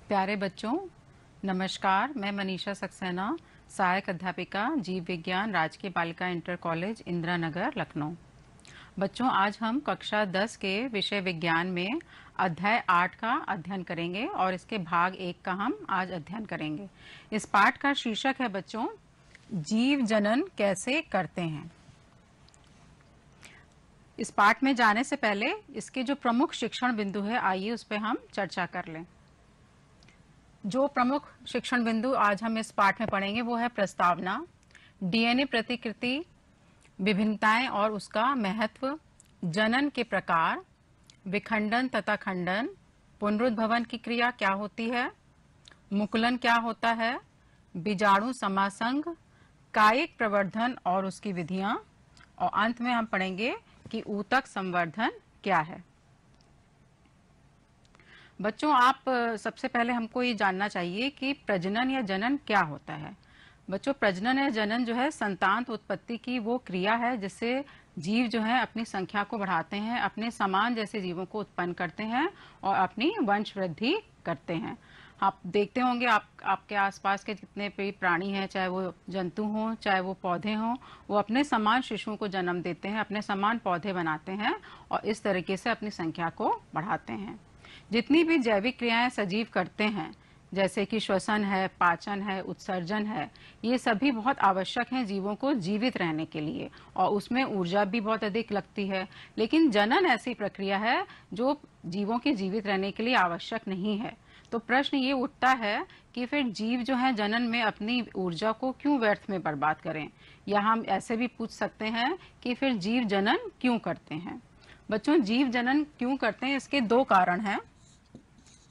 प्यारे बच्चों, नमस्कार। मैं मनीषा सक्सेना, सहायक अध्यापिका जीव विज्ञान, राजकीय बालिका इंटर कॉलेज, इंदिरा नगर, लखनऊ। बच्चों, आज हम कक्षा 10 के विषय विज्ञान में अध्याय 8 का अध्ययन करेंगे और इसके भाग 1 का हम आज अध्ययन करेंगे। इस पाठ का शीर्षक है बच्चों, जीव जनन कैसे करते हैं। इस पाठ में जाने से पहले इसके जो प्रमुख शिक्षण बिंदु है, आइए उस पर हम चर्चा कर लें। जो प्रमुख शिक्षण बिंदु आज हम इस पाठ में पढ़ेंगे वो है प्रस्तावना, डीएनए प्रतिकृति, विभिन्नताएं और उसका महत्व, जनन के प्रकार, विखंडन तथा खंडन, पुनरुद्भवन की क्रिया क्या होती है, मुकुलन क्या होता है, बीजाणु समासंग, कायिक प्रवर्धन और उसकी विधियां, और अंत में हम पढ़ेंगे कि ऊतक संवर्धन क्या है। बच्चों, आप सबसे पहले हमको ये जानना चाहिए कि प्रजनन या जनन क्या होता है। बच्चों, प्रजनन या जनन जो है संतान उत्पत्ति की वो क्रिया है जिससे जीव जो है अपनी संख्या को बढ़ाते हैं, अपने समान जैसे जीवों को उत्पन्न करते हैं और अपनी वंश वृद्धि करते हैं। आप देखते होंगे आपके आसपास के जितने भी प्राणी हैं, चाहे वो जंतु हों चाहे वो पौधे हों, वो अपने समान शिशुओं को जन्म देते हैं, अपने समान पौधे बनाते हैं और इस तरीके से अपनी संख्या को बढ़ाते हैं। जितनी भी जैविक क्रियाएं सजीव करते हैं, जैसे कि श्वसन है, पाचन है, उत्सर्जन है, ये सभी बहुत आवश्यक हैं जीवों को जीवित रहने के लिए और उसमें ऊर्जा भी बहुत अधिक लगती है। लेकिन जनन ऐसी प्रक्रिया है जो जीवों के जीवित रहने के लिए आवश्यक नहीं है। तो प्रश्न ये उठता है कि फिर जीव जो है जनन में अपनी ऊर्जा को क्यों व्यर्थ में बर्बाद करें, या हम ऐसे भी पूछ सकते हैं कि फिर जीव जनन क्यों करते हैं। बच्चों, जीव जनन क्यों करते हैं, इसके दो कारण हैं।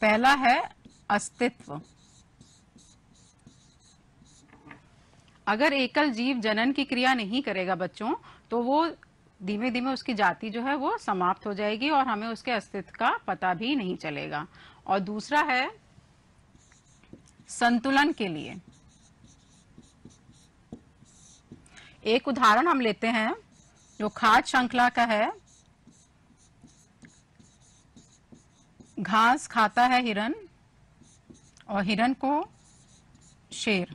पहला है अस्तित्व। अगर एकल जीव जनन की क्रिया नहीं करेगा बच्चों, तो वो धीमे धीमे उसकी जाति जो है वो समाप्त हो जाएगी और हमें उसके अस्तित्व का पता भी नहीं चलेगा। और दूसरा है संतुलन के लिए। एक उदाहरण हम लेते हैं जो खाद्य श्रृंखला का है। घास खाता है हिरन और हिरन को शेर।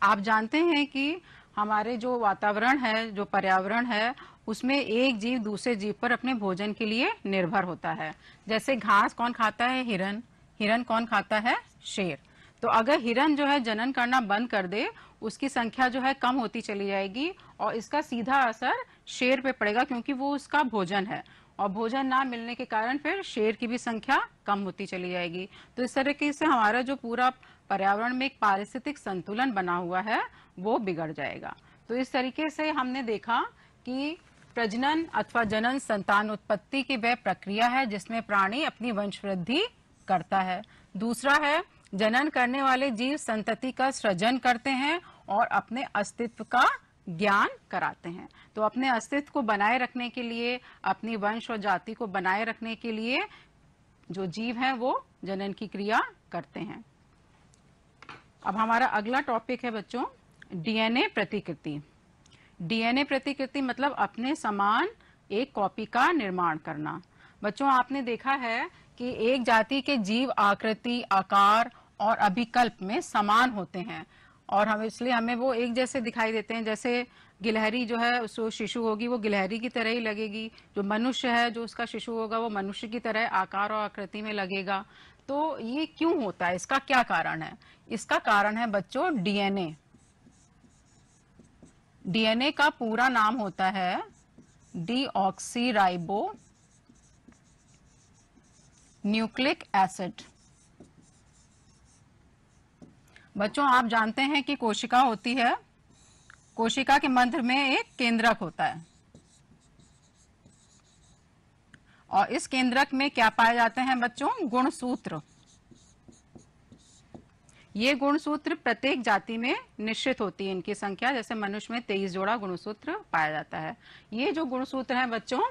आप जानते हैं कि हमारे जो वातावरण है, जो पर्यावरण है, उसमें एक जीव दूसरे जीव पर अपने भोजन के लिए निर्भर होता है। जैसे घास कौन खाता है? हिरन। हिरन कौन खाता है? शेर। तो अगर हिरन जो है जनन करना बंद कर दे, उसकी संख्या जो है कम होती चली जाएगी और इसका सीधा असर शेर पे पड़ेगा, क्योंकि वो उसका भोजन है और भोजन ना मिलने के कारण फिर शेर की भी संख्या कम होती चली जाएगी। तो इस तरीके से हमारा जो पूरा पर्यावरण में एक पारिस्थितिक संतुलन बना हुआ है वो बिगड़ जाएगा। तो इस तरीके से हमने देखा कि प्रजनन अथवा जनन संतान उत्पत्ति की वह प्रक्रिया है जिसमें प्राणी अपनी वंश वृद्धि करता है। दूसरा है जनन करने वाले जीव संतति का सृजन करते हैं और अपने अस्तित्व का ज्ञान कराते हैं। तो अपने अस्तित्व को बनाए रखने के लिए, अपनी वंश और जाति को बनाए रखने के लिए जो जीव हैं वो जनन की क्रिया करते हैं। अब हमारा अगला टॉपिक है बच्चों डीएनए प्रतिकृति। डीएनए प्रतिकृति मतलब अपने समान एक कॉपी का निर्माण करना। बच्चों, आपने देखा है कि एक जाति के जीव आकृति, आकार और अभिकल्प में समान होते हैं और हम इसलिए हमें वो एक जैसे दिखाई देते हैं। जैसे गिलहरी जो है, उसको शिशु होगी वो गिलहरी की तरह ही लगेगी। जो मनुष्य है, जो उसका शिशु होगा वो मनुष्य की तरह आकार और आकृति में लगेगा। तो ये क्यों होता है, इसका क्या कारण है? इसका कारण है बच्चों डीएनए। डीएनए का पूरा नाम होता है डीऑक्सीराइबो न्यूक्लिक एसिड। बच्चों, आप जानते हैं कि कोशिका होती है, कोशिका के मध्य में एक केंद्रक होता है और इस केंद्रक में क्या पाए जाते हैं बच्चों? गुणसूत्र। ये गुणसूत्र प्रत्येक जाति में निश्चित होती है इनकी संख्या। जैसे मनुष्य में 23 जोड़ा गुणसूत्र पाया जाता है। ये जो गुणसूत्र हैं बच्चों,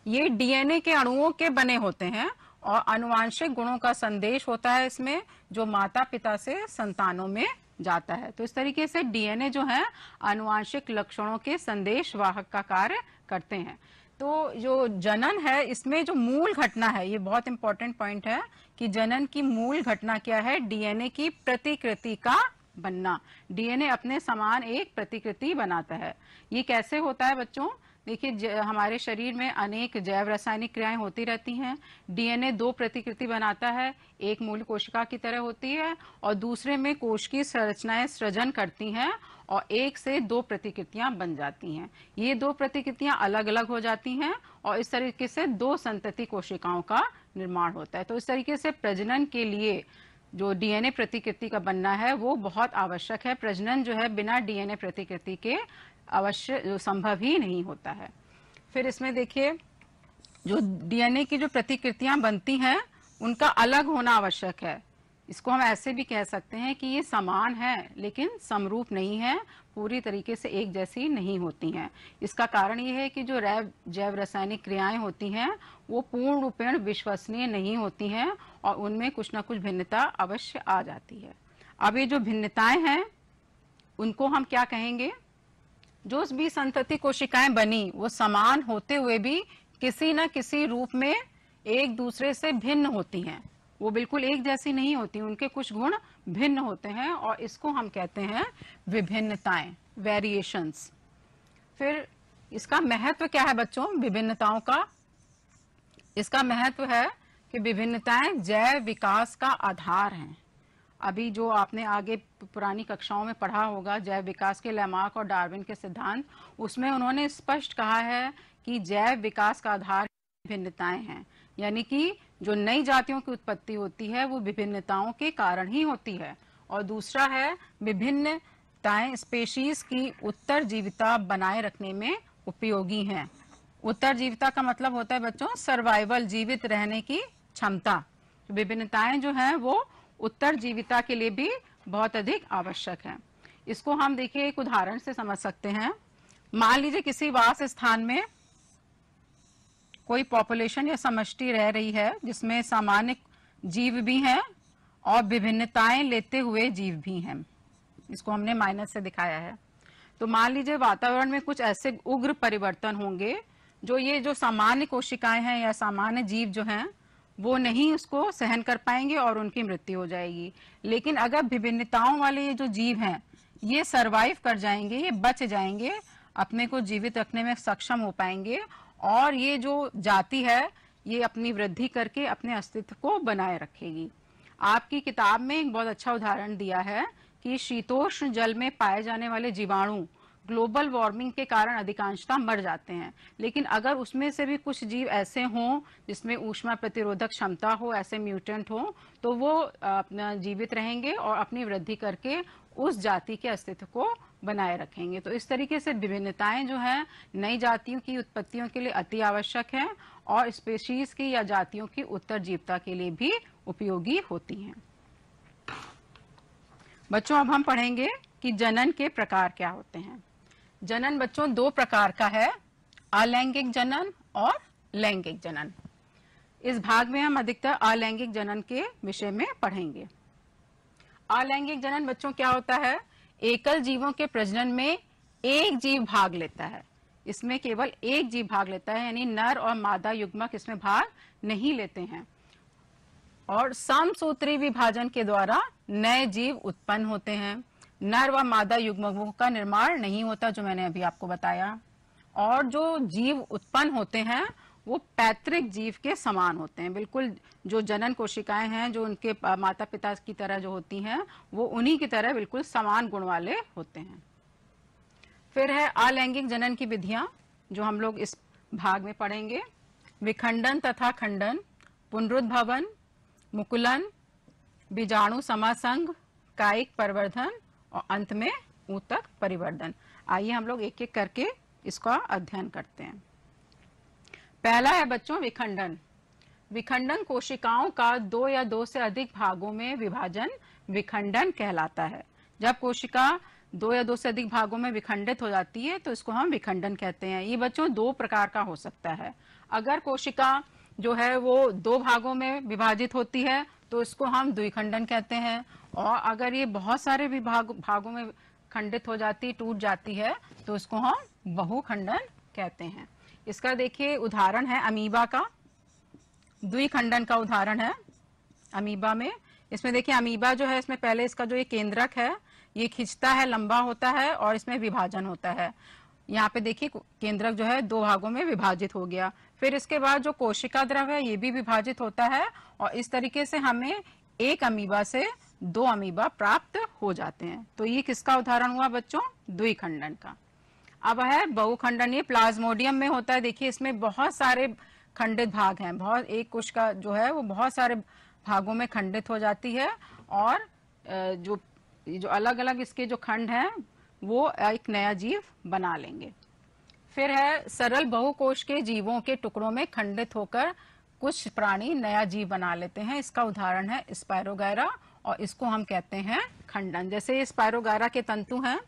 ये डीएनए के अणुओं के बने होते हैं और आनुवांशिक गुणों का संदेश होता है इसमें, जो माता पिता से संतानों में जाता है। तो इस तरीके से डीएनए जो है आनुवांशिक लक्षणों के संदेश वाहक का कार्य करते हैं। तो जो जनन है इसमें जो मूल घटना है, ये बहुत इंपॉर्टेंट पॉइंट है कि जनन की मूल घटना क्या है, डीएनए की प्रतिकृति का बनना। डीएनए अपने समान एक प्रतिकृति बनाता है। ये कैसे होता है बच्चों? देखिए, हमारे शरीर में अनेक जैव रासायनिक क्रियाएं होती रहती हैं। डीएनए दो प्रतिकृति बनाता है, एक मूल कोशिका की तरह होती है और दूसरे में कोश की संरचनाएं सृजन करती हैं और एक से दो प्रतिकृतियां बन जाती हैं। ये दो प्रतिकृतियां अलग अलग हो जाती हैं और इस तरीके से दो संतति कोशिकाओं का निर्माण होता है। तो इस तरीके से प्रजनन के लिए जो डीएनए प्रतिकृति का बनना है वो बहुत आवश्यक है। प्रजनन जो है बिना डीएनए प्रतिकृति के अवश्य संभव ही नहीं होता है। फिर इसमें देखिए, जो डीएनए की जो प्रतिकृतियां बनती हैं उनका अलग होना आवश्यक है। इसको हम ऐसे भी कह सकते हैं कि ये समान है लेकिन समरूप नहीं है, पूरी तरीके से एक जैसी नहीं होती हैं। इसका कारण ये है कि जो जैव रासायनिक क्रियाएं होती हैं वो पूर्ण रूपेण विश्वसनीय नहीं होती हैं और उनमें कुछ ना कुछ भिन्नता अवश्य आ जाती है। अब ये जो भिन्नताएं हैं उनको हम क्या कहेंगे? जो भी संतति कोशिकाएं बनी वो समान होते हुए भी किसी न किसी रूप में एक दूसरे से भिन्न होती हैं। वो बिल्कुल एक जैसी नहीं होती, उनके कुछ गुण भिन्न होते हैं और इसको हम कहते हैं विभिन्नताएं, वेरिएशंस। फिर इसका महत्व क्या है बच्चों विभिन्नताओं का? इसका महत्व है कि विभिन्नताएं जैव विकास का आधार हैं। अभी जो आपने आगे पुरानी कक्षाओं में पढ़ा होगा जैव विकास के लैमार्क और डार्विन के सिद्धांत, उसमें उन्होंने स्पष्ट कहा है कि जैव विकास का आधार विभिन्नताएं हैं। यानी कि जो नई जातियों की उत्पत्ति होती है वो विभिन्नताओं के कारण ही होती है। और दूसरा है विभिन्नताएं स्पेशीज की उत्तरजीविता बनाए रखने में उपयोगी हैं। उत्तरजीविता का मतलब होता है बच्चों सर्वाइवल, जीवित रहने की क्षमता। विभिन्नताएं जो हैं वो उत्तरजीविता के लिए भी बहुत अधिक आवश्यक है। इसको हम देखिए एक उदाहरण से समझ सकते हैं। मान लीजिए किसी वास स्थान में कोई पॉपुलेशन या समष्टि रह रही है जिसमें सामान्य जीव भी हैं और विभिन्नताएं लेते हुए जीव भी हैं। इसको हमने माइनस से दिखाया है। तो मान लीजिए वातावरण में कुछ ऐसे उग्र परिवर्तन होंगे जो ये जो सामान्य कोशिकाएं हैं या सामान्य जीव जो हैं वो नहीं उसको सहन कर पाएंगे और उनकी मृत्यु हो जाएगी। लेकिन अगर विभिन्नताओं वाले ये जो जीव हैं ये सरवाइव कर जाएंगे, ये बच जाएंगे, अपने को जीवित रखने में सक्षम हो पाएंगे और ये जो जाति है ये अपनी वृद्धि करके अपने अस्तित्व को बनाए रखेगी। आपकी किताब में एक बहुत अच्छा उदाहरण दिया है कि शीतोष्ण जल में पाए जाने वाले जीवाणु ग्लोबल वार्मिंग के कारण अधिकांशतः मर जाते हैं, लेकिन अगर उसमें से भी कुछ जीव ऐसे हों जिसमें ऊष्मा प्रतिरोधक क्षमता हो, ऐसे म्यूटेंट हो, तो वो अपना जीवित रहेंगे और अपनी वृद्धि करके उस जाति के अस्तित्व को बनाए रखेंगे। तो इस तरीके से विभिन्नताएं जो हैं नई जातियों की उत्पत्तियों के लिए अति आवश्यक हैं और स्पेशीज की या जातियों की उत्तरजीविता के लिए भी उपयोगी होती हैं। बच्चों अब हम पढ़ेंगे कि जनन के प्रकार क्या होते हैं। जनन बच्चों दो प्रकार का है, अलैंगिक जनन और लैंगिक जनन। इस भाग में हम अधिकतर अलैंगिक जनन के विषय में पढ़ेंगे। अलैंगिक जनन बच्चों क्या होता है? एकल जीवों के प्रजनन में एक जीव भाग लेता है। इसमें केवल एक जीव भाग लेता है, यानी नर और मादा युग्मक इसमें भाग नहीं लेते हैं। और समसूत्री विभाजन के द्वारा नए जीव उत्पन्न होते हैं। नर व मादा युग्मकों का निर्माण नहीं होता, जो मैंने अभी आपको बताया। और जो जीव उत्पन्न होते हैं वो पैतृक जीव के समान होते हैं, बिल्कुल जो जनन कोशिकाएं हैं जो उनके माता पिता की तरह जो होती हैं वो उन्हीं की तरह बिल्कुल समान गुण वाले होते हैं। फिर है अलैंगिक जनन की विधियां जो हम लोग इस भाग में पढ़ेंगे। विखंडन तथा खंडन, पुनरुद्भवन, मुकुलन, बीजाणु समासंग, कायिक परिवर्धन और अंत में ऊतक परिवर्धन। आइए हम लोग एक एक करके इसका अध्ययन करते हैं। पहला है बच्चों विखंडन। विखंडन कोशिकाओं का दो या दो से अधिक भागों में विभाजन विखंडन कहलाता है। जब कोशिका दो या दो से अधिक भागों में विखंडित हो जाती है तो इसको हम विखंडन कहते हैं। ये बच्चों दो प्रकार का हो सकता है। अगर कोशिका जो है वो दो भागों में विभाजित होती है तो इसको हम द्विखंडन कहते हैं। और अगर ये बहुत सारे भागों में खंडित हो जाती, टूट जाती है तो इसको हम बहुखंडन कहते हैं। इसका देखिए उदाहरण है अमीबा का, द्विखंडन का उदाहरण है अमीबा में। इसमें देखिए अमीबा जो है, इसमें पहले इसका जो ये केंद्रक है ये खिंचता है, लंबा होता है और इसमें विभाजन होता है। यहाँ पे देखिए केंद्रक जो है दो भागों में विभाजित हो गया। फिर इसके बाद जो कोशिका द्रव है ये भी विभाजित होता है और इस तरीके से हमें एक अमीबा से दो अमीबा प्राप्त हो जाते हैं। तो ये किसका उदाहरण हुआ बच्चों? द्विखंडन का। अब है बहुखंडन, ये प्लाज्मोडियम में होता है। देखिए इसमें बहुत सारे खंडित भाग हैं, बहुत, एक कोशिका जो है वो बहुत सारे भागों में खंडित हो जाती है और जो अलग अलग इसके जो खंड हैं वो एक नया जीव बना लेंगे। फिर है सरल बहुकोश के जीवों के टुकड़ों में खंडित होकर कुछ प्राणी नया जीव बना लेते हैं। इसका उदाहरण है स्पायरोगायरा और इसको हम कहते हैं खंडन। जैसे ये स्पायरोगायरा के तंतु हैं,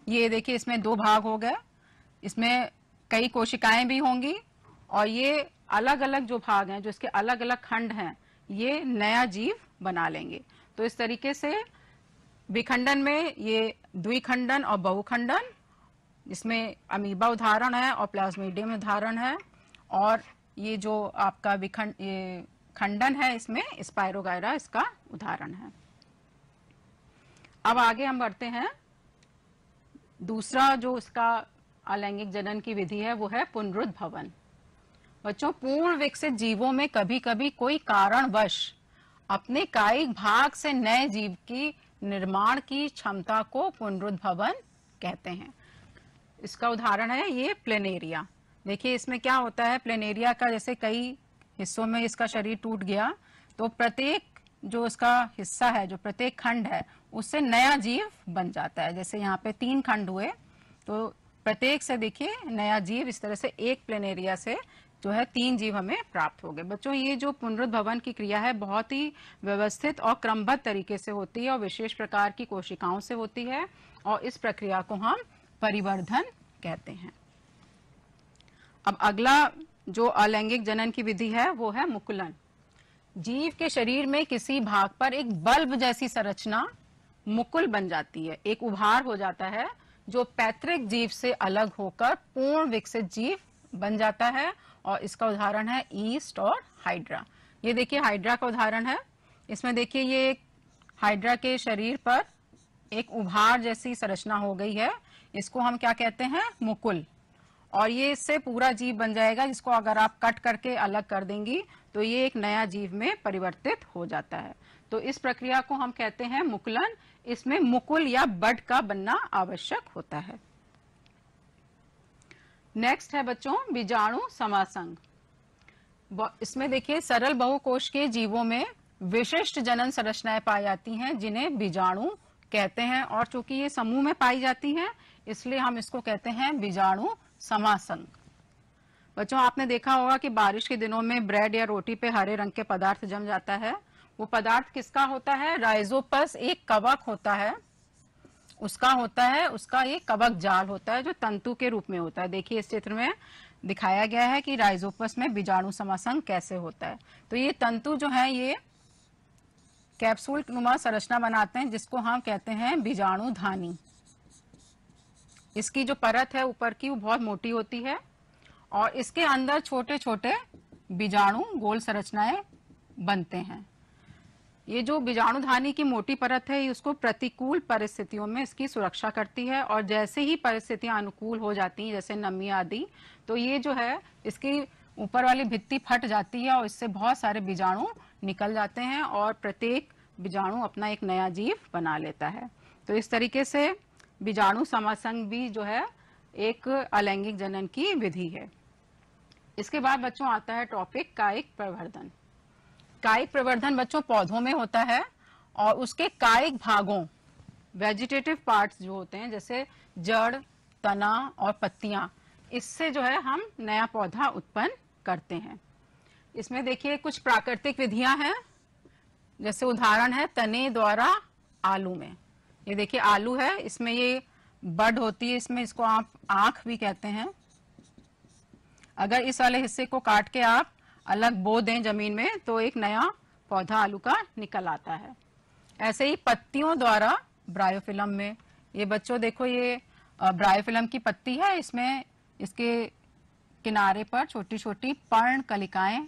ये देखिए इसमें दो भाग हो गए, इसमें कई कोशिकाएं भी होंगी और ये अलग अलग जो भाग हैं, जो इसके अलग अलग खंड हैं, ये नया जीव बना लेंगे। तो इस तरीके से विखंडन में ये द्विखंडन और बहुखंडन, इसमें अमीबा उदाहरण है और प्लाज्मोडियम उदाहरण है, और ये जो आपका ये खंडन है इसमें स्पायरोगायरा इसका उदाहरण है। अब आगे हम बढ़ते हैं। दूसरा जो इसका अलैंगिक जनन की विधि है वो है पुनरुद्भवन। बच्चों, पूर्ण विकसित जीवों में कभी कभी कोई कारणवश अपने कायिक भाग से नए जीव की निर्माण की क्षमता को पुनरुद्भवन कहते हैं। इसका उदाहरण है ये प्लेनेरिया। देखिए इसमें क्या होता है, प्लेनेरिया का जैसे कई हिस्सों में इसका शरीर टूट गया तो प्रत्येक जो इसका हिस्सा है, जो प्रत्येक खंड है, उससे नया जीव बन जाता है। जैसे यहाँ पे 3 खंड हुए तो प्रत्येक से देखिए नया जीव, इस तरह से एक प्लेनेरिया से जो है 3 जीव हमें प्राप्त हो गए। बच्चों, ये जो पुनरुद्भवन की क्रिया है बहुत ही व्यवस्थित और क्रमबद्ध तरीके से होती है और विशेष प्रकार की कोशिकाओं से होती है और इस प्रक्रिया को हम परिवर्धन कहते हैं। अब अगला जो अलैंगिक जनन की विधि है वो है मुकुलन। जीव के शरीर में किसी भाग पर एक बल्ब जैसी संरचना मुकुल बन जाती है, एक उभार हो जाता है जो पैतृक जीव से अलग होकर पूर्ण विकसित जीव बन जाता है और इसका उदाहरण है ईस्ट और हाइड्रा। ये देखिए हाइड्रा का उदाहरण है। इसमें देखिए ये हाइड्रा के शरीर पर एक उभार जैसी संरचना हो गई है, इसको हम क्या कहते हैं? मुकुल। और ये इससे पूरा जीव बन जाएगा, जिसको अगर आप कट करके अलग कर देंगी तो ये एक नया जीव में परिवर्तित हो जाता है। तो इस प्रक्रिया को हम कहते हैं मुकुलन। इसमें मुकुल या बड का बनना आवश्यक होता है। नेक्स्ट है बच्चों बीजाणु समासंग। इसमें देखिए सरल बहुकोश के जीवों में विशिष्ट जनन संरचनाएं पाई जाती हैं जिन्हें बीजाणु कहते हैं, और चूंकि ये समूह में पाई जाती हैं इसलिए हम इसको कहते हैं बीजाणु समासंग। बच्चों, आपने देखा होगा कि बारिश के दिनों में ब्रेड या रोटी पे हरे रंग के पदार्थ जम जाता है। वो पदार्थ किसका होता है? राइजोपस एक कवक होता है, उसका होता है, उसका ये कवक जाल होता है जो तंतु के रूप में होता है। देखिए इस चित्र में दिखाया गया है कि राइजोपस में बीजाणु समासंग कैसे होता है। तो ये तंतु जो है ये कैप्सूल नुमा संरचना बनाते हैं जिसको हम कहते हैं बीजाणु धानी। इसकी जो परत है ऊपर की वो बहुत मोटी होती है और इसके अंदर छोटे छोटे बीजाणु गोल संरचनाएं बनते हैं। ये जो बीजाणुधानी की मोटी परत है उसको प्रतिकूल परिस्थितियों में इसकी सुरक्षा करती है और जैसे ही परिस्थितियां अनुकूल हो जाती हैं, जैसे नमी आदि, तो ये जो है इसकी ऊपर वाली भित्ति फट जाती है और इससे बहुत सारे बीजाणु निकल जाते हैं और प्रत्येक बीजाणु अपना एक नया जीव बना लेता है। तो इस तरीके से बीजाणु समासंग भी जो है एक अलैंगिक जनन की विधि है। इसके बाद बच्चों आता है टॉपिक कायिक प्रवर्धन। कायिक प्रवर्धन बच्चों पौधों में होता है और उसके कायिक भागों, वेजिटेटिव पार्ट्स जो होते हैं जैसे जड़, तना और पत्तियां, इससे जो है हम नया पौधा उत्पन्न करते हैं। इसमें देखिए कुछ प्राकृतिक विधियां हैं, जैसे उदाहरण है तने द्वारा आलू में। ये देखिए आलू है, इसमें ये बड होती है, इसमें इसको आप आंख भी कहते हैं। अगर इस वाले हिस्से को काट के आप अलग बो दें जमीन में तो एक नया पौधा आलू का निकल आता है। ऐसे ही पत्तियों द्वारा ब्रायोफिलम में, ये बच्चों देखो ये ब्रायोफिलम की पत्ती है, इसमें इसके किनारे पर छोटी छोटी पर्ण कलिकाएं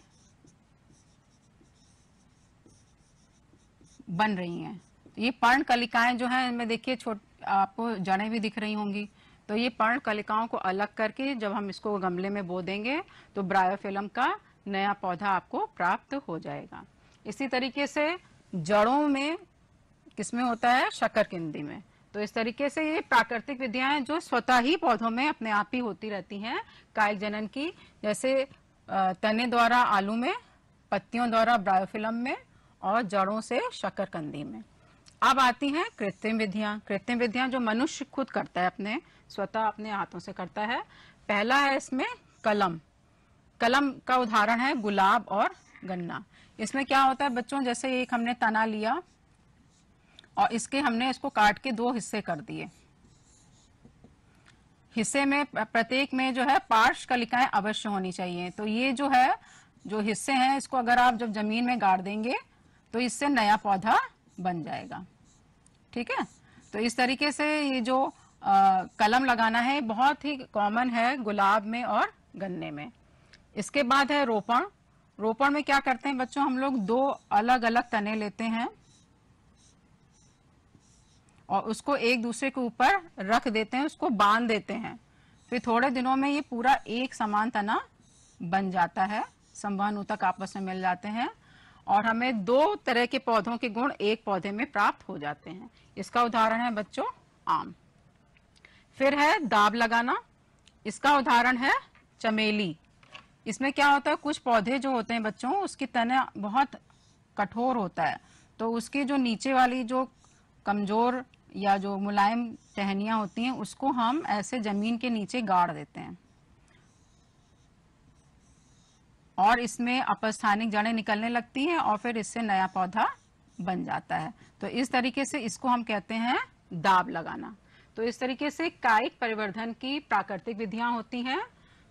बन रही हैं। ये पर्ण कलिकाएं जो हैं इनमें देखिए आपको जड़ें भी दिख रही होंगी। तो ये पर्ण कलिकाओं को अलग करके जब हम इसको गमले में बो देंगे तो ब्रायोफिलम का नया पौधा आपको प्राप्त हो जाएगा। इसी तरीके से जड़ों में किसमें होता है, शकरकंदी में। तो इस तरीके से ये प्राकृतिक विधियां हैं जो स्वतः ही पौधों में अपने आप ही होती रहती हैं कायिक जनन की, जैसे तने द्वारा आलू में, पत्तियों द्वारा ब्रायोफिलम में और जड़ों से शकरकंदी में। अब आती हैं कृत्रिम विधियां। कृत्रिम विधियां जो मनुष्य खुद करता है, अपने स्वतः अपने हाथों से करता है। पहला है इसमें कलम। कलम का उदाहरण है गुलाब और गन्ना। इसमें क्या होता है बच्चों, जैसे एक हमने तना लिया और हमने इसको काट के 2 हिस्से कर दिए। हिस्से में प्रत्येक में जो है पार्श्व कलिकाएं अवश्य होनी चाहिए। तो ये जो है, जो हिस्से हैं, इसको अगर आप जब जमीन में गाड़ देंगे तो इससे नया पौधा बन जाएगा। ठीक है, तो इस तरीके से ये जो कलम लगाना है बहुत ही कॉमन है गुलाब में और गन्ने में। इसके बाद है रोपण। रोपण में क्या करते हैं बच्चों, हम लोग 2 अलग अलग तने लेते हैं और उसको एक दूसरे के ऊपर रख देते हैं, उसको बांध देते हैं। फिर थोड़े दिनों में ये पूरा एक समान तना बन जाता है, संवहन ऊतक आपस में मिल जाते हैं और हमें 2 तरह के पौधों के गुण एक पौधे में प्राप्त हो जाते हैं। इसका उदाहरण है बच्चों आम। फिर है दाब लगाना। इसका उदाहरण है चमेली। इसमें क्या होता है, कुछ पौधे जो होते हैं बच्चों, उसकी तना बहुत कठोर होता है, तो उसकी जो नीचे वाली जो कमजोर या जो मुलायम टहनियां होती हैं उसको हम ऐसे जमीन के नीचे गाड़ देते हैं और इसमें अपस्थानिक जड़ें निकलने लगती हैं और फिर इससे नया पौधा बन जाता है। तो इस तरीके से इसको हम कहते हैं दाब लगाना। तो इस तरीके से कायिक परिवर्धन की प्राकृतिक विधियां होती हैं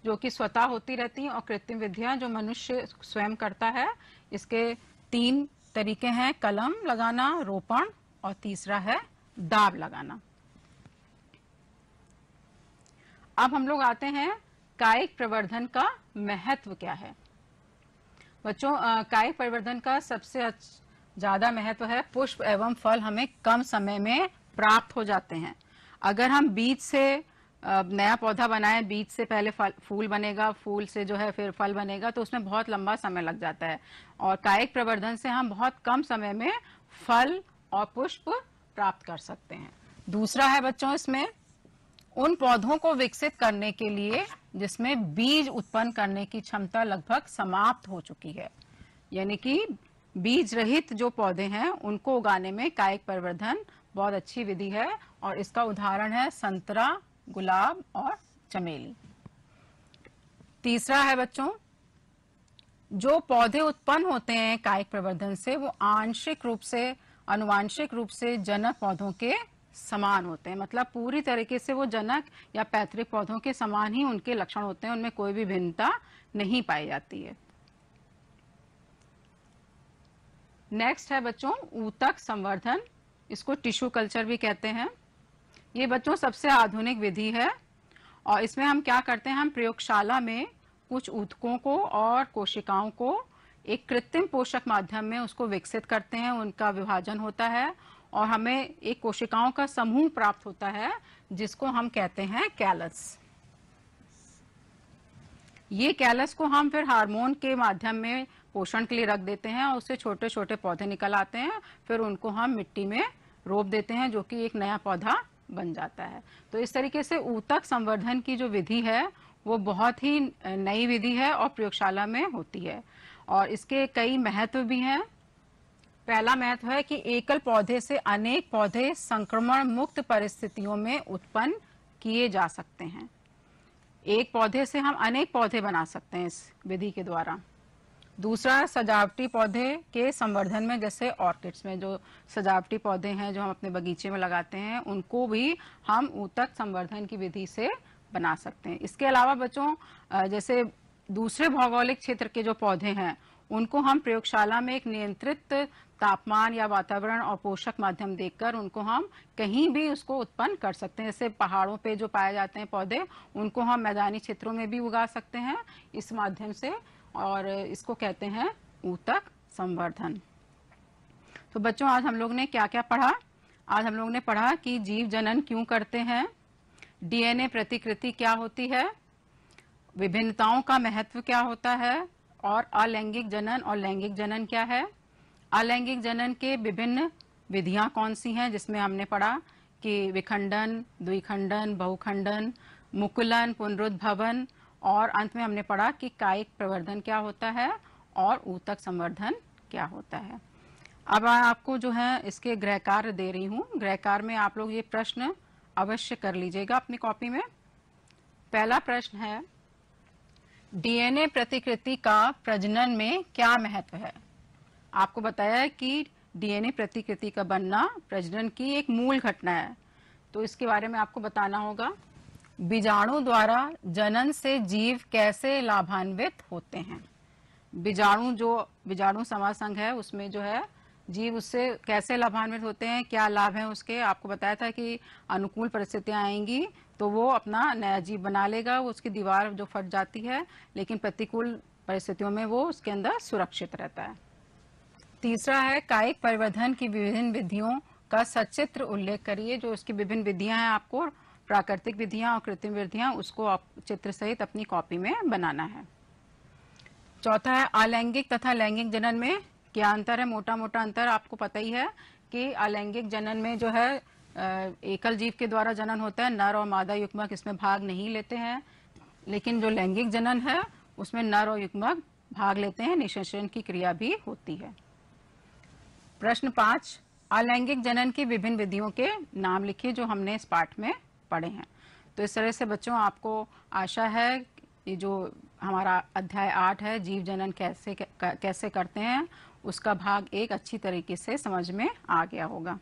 जो कि स्वतः होती रहती हैं, और कृत्रिम विधियां जो मनुष्य स्वयं करता है। इसके 3 तरीके हैं, कलम लगाना, रोपण और तीसरा है दाब लगाना। अब हम लोग आते हैं कायिक प्रवर्धन का महत्व क्या है। बच्चों कायिक परिवर्धन का सबसे ज्यादा महत्व है पुष्प एवं फल हमें कम समय में प्राप्त हो जाते हैं। अगर हम बीज से नया पौधा बनाएं, बीज से पहले फूल बनेगा, फूल से जो है फिर फल बनेगा, तो उसमें बहुत लंबा समय लग जाता है। और कायिक प्रवर्धन से हम बहुत कम समय में फल और पुष्प प्राप्त कर सकते हैं। दूसरा है बच्चों इसमें उन पौधों को विकसित करने के लिए जिसमें बीज उत्पन्न करने की क्षमता लगभग समाप्त हो चुकी है, यानी कि बीज रहित जो पौधे हैं उनको उगाने में कायिक परिवर्धन बहुत अच्छी विधि है। और इसका उदाहरण है संतरा, गुलाब और चमेली। तीसरा है बच्चों, जो पौधे उत्पन्न होते हैं कायिक प्रवर्धन से वो आंशिक रूप से, अनुवांशिक रूप से जनक पौधों के समान होते हैं। मतलब पूरी तरीके से वो जनक या पैतृक पौधों के समान ही उनके लक्षण होते हैं, उनमें कोई भी भिन्नता नहीं पाई जाती है। नेक्स्ट है बच्चों ऊतक संवर्धन। इसको टिश्यू कल्चर भी कहते हैं। ये बच्चों सबसे आधुनिक विधि है और इसमें हम क्या करते हैं, हम प्रयोगशाला में कुछ ऊतकों को और कोशिकाओं को एक कृत्रिम पोषक माध्यम में उसको विकसित करते हैं, उनका विभाजन होता है और हमें एक कोशिकाओं का समूह प्राप्त होता है जिसको हम कहते हैं कैलस। ये कैलस को हम फिर हार्मोन के माध्यम में पोषण के लिए रख देते हैं और उससे छोटे छोटे पौधे निकल आते हैं। फिर उनको हम मिट्टी में रोप देते हैं जो कि एक नया पौधा बन जाता है। तो इस तरीके से ऊतक संवर्धन की जो विधि है वो बहुत ही नई विधि है और प्रयोगशाला में होती है और इसके कई महत्व भी हैं। पहला महत्व है कि एकल पौधे से अनेक पौधे संक्रमण मुक्त परिस्थितियों में उत्पन्न किए जा सकते हैं। एक पौधे से हम अनेक पौधे बना सकते हैं इस विधि के द्वारा। दूसरा, सजावटी पौधे के संवर्धन में, जैसे ऑर्किड्स में जो सजावटी पौधे हैं जो हम अपने बगीचे में लगाते हैं उनको भी हम ऊतक संवर्धन की विधि से बना सकते हैं। इसके अलावा बच्चों जैसे दूसरे भौगोलिक क्षेत्र के जो पौधे हैं उनको हम प्रयोगशाला में एक नियंत्रित तापमान या वातावरण और पोषक माध्यम देखकर उनको हम कहीं भी उसको उत्पन्न कर सकते हैं। जैसे पहाड़ों पे जो पाए जाते हैं पौधे, उनको हम मैदानी क्षेत्रों में भी उगा सकते हैं इस माध्यम से, और इसको कहते हैं ऊतक संवर्धन। तो बच्चों, आज हम लोग ने क्या क्या पढ़ा? आज हम लोग ने पढ़ा कि जीव जनन क्यों करते हैं, डीएनए प्रतिकृति क्या होती है, विभिन्नताओं का महत्व क्या होता है, और अलैंगिक जनन और लैंगिक जनन क्या है। अलैंगिक जनन के विभिन्न विधियां कौन सी हैं, जिसमें हमने पढ़ा कि विखंडन, द्विखंडन, बहुखंडन, मुकुलन, पुनरुद्भवन, और अंत में हमने पढ़ा कि कायिक प्रवर्धन क्या होता है और ऊतक संवर्धन क्या होता है। अब आपको जो है इसके गृह कार्य दे रही हूँ। गृह कार्य में आप लोग ये प्रश्न अवश्य कर लीजिएगा अपनी कॉपी में। पहला प्रश्न है, डीएनए प्रतिकृति का प्रजनन में क्या महत्व है? आपको बताया है कि डीएनए प्रतिकृति का बनना प्रजनन की एक मूल घटना है, तो इसके बारे में आपको बताना होगा। बीजाणु द्वारा जनन से जीव कैसे लाभान्वित होते हैं? बीजाणु समासंघ है, उसमें जो है जीव उससे कैसे लाभान्वित होते हैं, क्या लाभ है उसके? आपको बताया था कि अनुकूल परिस्थितियां आएंगी तो वो अपना नया जीव बना लेगा, उसकी दीवार जो फट जाती है, लेकिन प्रतिकूल परिस्थितियों में वो उसके अंदर सुरक्षित रहता है। तीसरा है, कायिक परिवर्धन की विभिन्न विधियों का सचित्र उल्लेख करिए। जो उसकी विभिन्न विधियां हैं, आपको प्राकृतिक विधियां और कृत्रिम विधियां, उसको आप चित्र सहित अपनी कॉपी में बनाना है। चौथा है, अलैंगिक तथा लैंगिक जनन में क्या अंतर है? मोटा मोटा अंतर आपको पता ही है कि अलैंगिक जनन में जो है एकल जीव के द्वारा जनन होता है, नर और मादा युग्मक इसमें भाग नहीं लेते हैं, लेकिन जो लैंगिक जनन है उसमें नर और युग्मक भाग लेते हैं, निषेचन की क्रिया भी होती है। प्रश्न 5, अलैंगिक जनन की विभिन्न विधियों के नाम लिखिए जो हमने इस पाठ में पढ़े हैं। तो इस तरह से बच्चों, आपको आशा है ये जो हमारा अध्याय 8 है, जीव जनन कैसे करते हैं, उसका भाग 1 अच्छी तरीके से समझ में आ गया होगा।